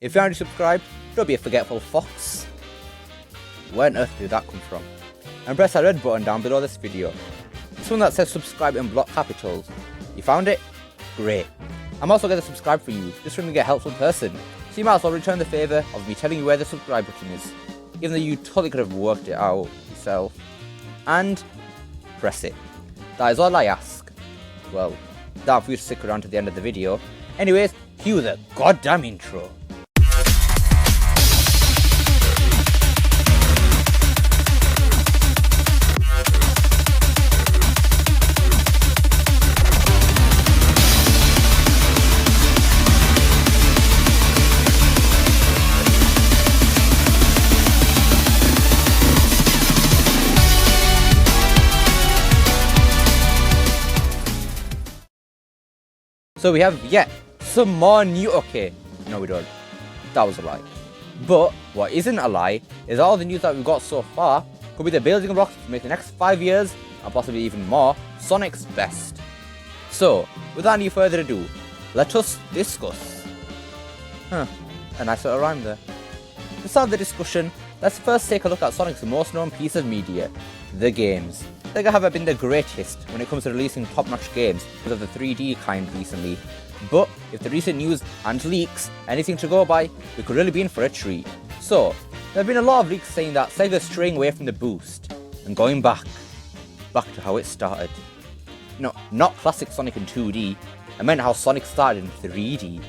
If you aren't subscribed, don't be a forgetful fox. Where on earth did that come from? And press that red button down below this video. This one that says subscribe in block capitals. You found it? Great. I'm also going to subscribe for you, just from being a helpful person. So you might as well return the favour of me telling you where the subscribe button is. Even though you totally could have worked it out yourself. And press it. That is all I ask. Well, that for you to stick around to the end of the video. Anyways, cue the goddamn intro. So we have yet some more new. Okay, no we don't. That was a lie. But what isn't a lie is all the news that we've got so far could be the building blocks to make the next 5 years, and possibly even more, Sonic's best. So, without any further ado, let us discuss. A nice little rhyme there. To start the discussion, let's first take a look at Sonic's most known piece of media, the games. Sega haven't been the greatest when it comes to releasing top-notch games because of the 3D kind recently, but if the recent news and leaks are anything to go by, we could really be in for a treat. So, there have been a lot of leaks saying that Sega's straying away from the boost, and going back to how it started. No, not classic Sonic in 2D, I meant how Sonic started in 3D.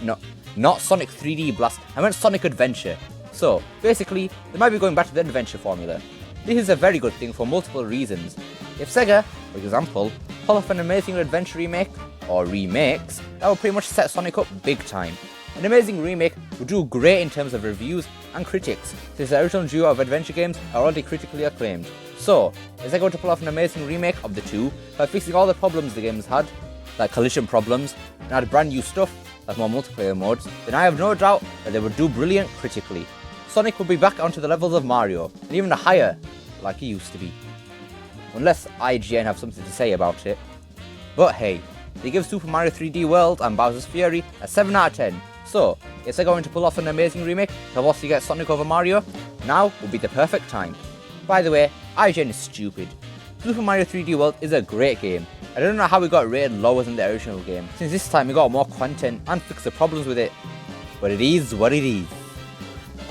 No, not Sonic 3D Blast, I meant Sonic Adventure. So, basically, they might be going back to the adventure formula. This is a very good thing for multiple reasons. If Sega, for example, pull off an Amazing Adventure remake, or remakes, that would pretty much set Sonic up big time. An Amazing remake would do great in terms of reviews and critics, since the original duo of adventure games are already critically acclaimed. So, if Sega were to pull off an amazing remake of the two, by fixing all the problems the games had, like collision problems, and add brand new stuff, like more multiplayer modes, then I have no doubt that they would do brilliant critically. Sonic would be back onto the levels of Mario, and even higher, like he used to be. Unless IGN have something to say about it. But hey, they give Super Mario 3D World and Bowser's Fury a 7 out of 10, so if they're going to pull off an amazing remake to also get Sonic over Mario, now would be the perfect time. By the way, IGN is stupid. Super Mario 3D World is a great game. I don't know how it got rated lower than the original game, since this time we got more content and fixed the problems with it. But it is what it is.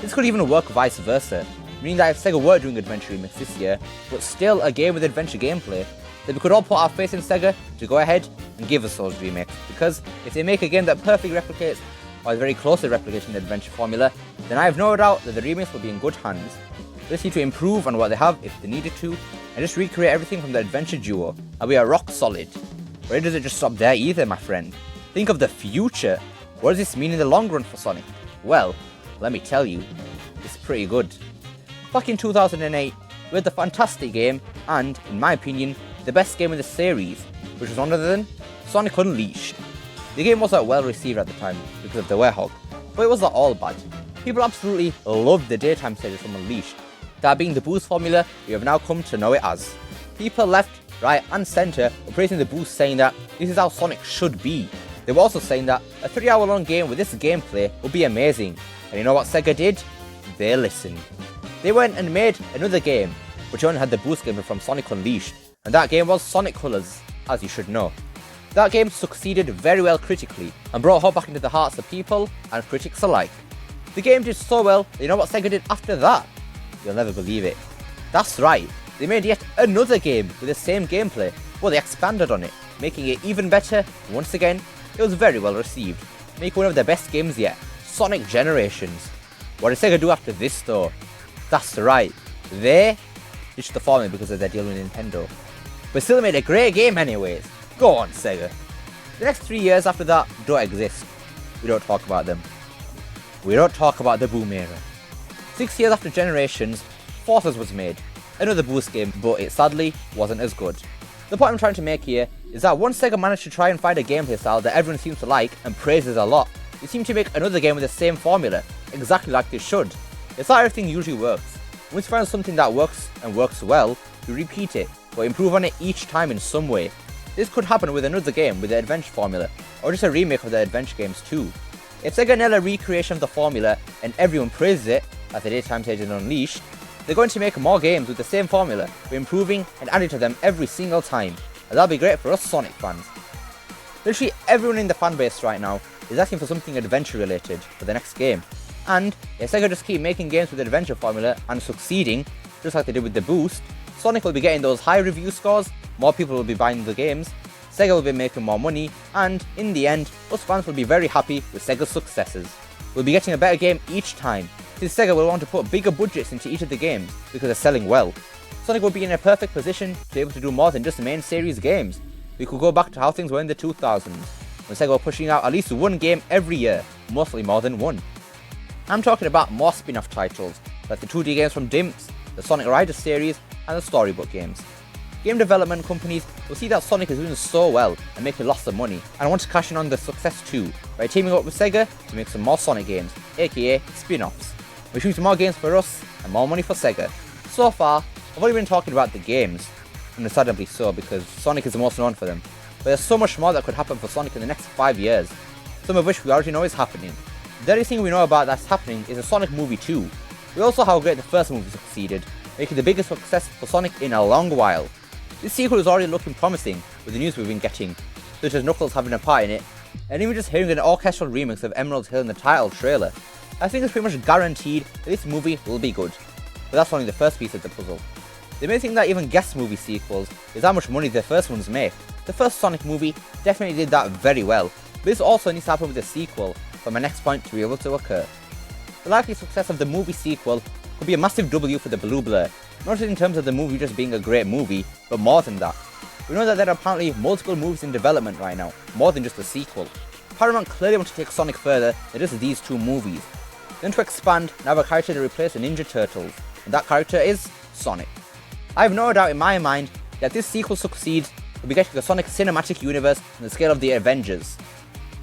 This could even work vice versa, meaning that if Sega were doing adventure remakes this year, but still a game with adventure gameplay, then we could all put our faith in Sega to go ahead and give us those remakes, because if they make a game that perfectly replicates, or is very closely replicating the adventure formula, then I have no doubt that the remakes will be in good hands. They just need to improve on what they have if they needed to, and just recreate everything from the adventure duo, and we are rock solid. But it doesn't just stop there either, my friend. Think of the future. What does this mean in the long run for Sonic? Well, let me tell you, it's pretty good. Back in 2008, we had the fantastic game, and, in my opinion, the best game in the series, which was none other than Sonic Unleashed. The game wasn't well received at the time because of the Hedgehog, but it wasn't all bad. People absolutely loved the daytime stages from Unleashed, that being the boost formula we have now come to know it as. People left, right and centre were praising the boost, saying that this is how Sonic should be. They were also saying that a 3-hour long game with this gameplay would be amazing. And you know what Sega did? They listened. They went and made another game, which only had the boost gameplay from Sonic Unleashed, and that game was Sonic Colors, as you should know. That game succeeded very well critically, and brought hope back into the hearts of people and critics alike. The game did so well that you know what Sega did after that? You'll never believe it. That's right, they made yet another game with the same gameplay, but they expanded on it, making it even better. Once again, it was very well received, making one of the best games yet. Sonic Generations. What did Sega do after this though? That's right, they ditched the formula because of their deal with Nintendo, but still made a great game anyways. Go on Sega. The next 3 years after that don't exist. We don't talk about them. We don't talk about the boom era. 6 years after Generations, Forces was made. Another boost game, but it sadly wasn't as good. The point I'm trying to make here is that once Sega managed to try and find a gameplay style that everyone seems to like and praises a lot, they seem to make another game with the same formula, exactly like they should. It's how everything usually works. Once you find something that works and works well, you repeat it, but improve on it each time in some way. This could happen with another game with the adventure formula, or just a remake of the adventure games too. If Sega nail a recreation of the formula and everyone praises it, as the Daytime Stage is Unleashed, they're going to make more games with the same formula, but improving and adding to them every single time, and that'll be great for us Sonic fans. Literally everyone in the fanbase right now is asking for something adventure related for the next game, and if Sega just keep making games with the adventure formula and succeeding, just like they did with the Boost, Sonic will be getting those high review scores, more people will be buying the games, Sega will be making more money, and in the end, us fans will be very happy with Sega's successes. We'll be getting a better game each time, since Sega will want to put bigger budgets into each of the games because they're selling well. Sonic will be in a perfect position to be able to do more than just the main series games. We could go back to how things were in the 2000s, when Sega were pushing out at least one game every year, mostly more than one. I'm talking about more spin-off titles, like the 2D games from Dimps, the Sonic Riders series, and the storybook games. Game development companies will see that Sonic is doing so well and making lots of money, and want to cash in on the success too, by teaming up with Sega to make some more Sonic games, aka spin-offs, which means more games for us and more money for Sega. So far, I've only been talking about the games, understandably so because Sonic is the most known for them, but there's so much more that could happen for Sonic in the next 5 years, some of which we already know is happening. The only thing we know about that's happening is a Sonic movie 2. We also know how great the first movie succeeded, making the biggest success for Sonic in a long while. This sequel is already looking promising with the news we've been getting, such as Knuckles having a part in it, and even just hearing an orchestral remix of Emerald Hill in the title trailer. I think it's pretty much guaranteed that this movie will be good, but that's only the first piece of the puzzle. The main thing that even guest movie sequels is how much money the first ones make. The first Sonic movie definitely did that very well, but this also needs to happen with the sequel for my next point to be able to occur. The likely success of the movie sequel could be a massive W for the Blue Blur, not just in terms of the movie just being a great movie, but more than that. We know that there are apparently multiple movies in development right now, more than just a sequel. Paramount clearly want to take Sonic further than just these two movies. Then to expand and have a character to replace the Ninja Turtles, and that character is Sonic. I have no doubt in my mind that if this sequel succeeds, we'll be getting a Sonic cinematic universe on the scale of the Avengers.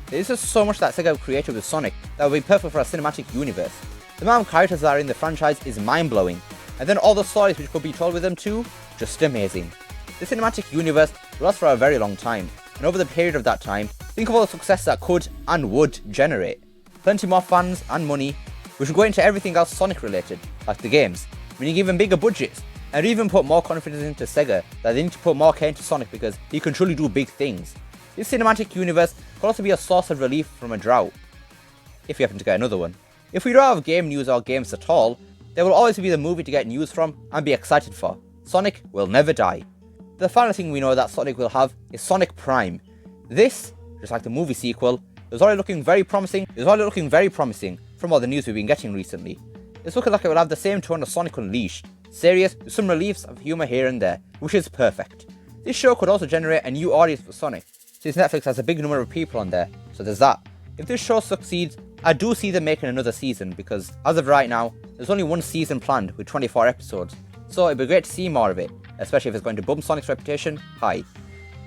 There is just so much that Sega have created with Sonic that would be perfect for a cinematic universe. The amount of characters that are in the franchise is mind-blowing, and then all the stories which could be told with them too, just amazing. The cinematic universe will last for a very long time, and over the period of that time, think of all the success that could and would generate. Plenty more fans and money, which will go into everything else Sonic related, like the games, meaning even bigger budgets, and even put more confidence into Sega that they need to put more care into Sonic because he can truly do big things. This cinematic universe could also be a source of relief from a drought, if we happen to get another one. If we don't have game news or games at all, there will always be the movie to get news from and be excited for. Sonic will never die. The final thing we know that Sonic will have is Sonic Prime. This, just like the movie sequel, is already looking very promising from all the news we've been getting recently. It's looking like it will have the same tone as Sonic Unleashed, serious with some reliefs of humour here and there, which is perfect. This show could also generate a new audience for Sonic, since Netflix has a big number of people on there, so there's that. If this show succeeds, I do see them making another season because, as of right now, there's only one season planned with 24 episodes, so it'd be great to see more of it, especially if it's going to bump Sonic's reputation high.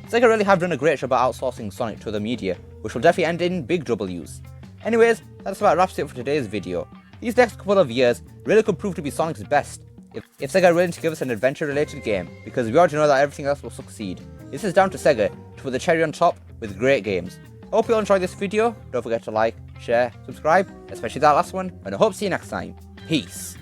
Sega really have done a great job at outsourcing Sonic to other media, which will definitely end in big W's. Anyways, that's about wraps it for today's video. These next couple of years really could prove to be Sonic's best, if Sega are willing to give us an adventure related game, because we already know that everything else will succeed. This is down to Sega to put the cherry on top with great games. I hope you all enjoyed this video. Don't forget to like, share, subscribe, especially that last one, and I hope to see you next time. Peace.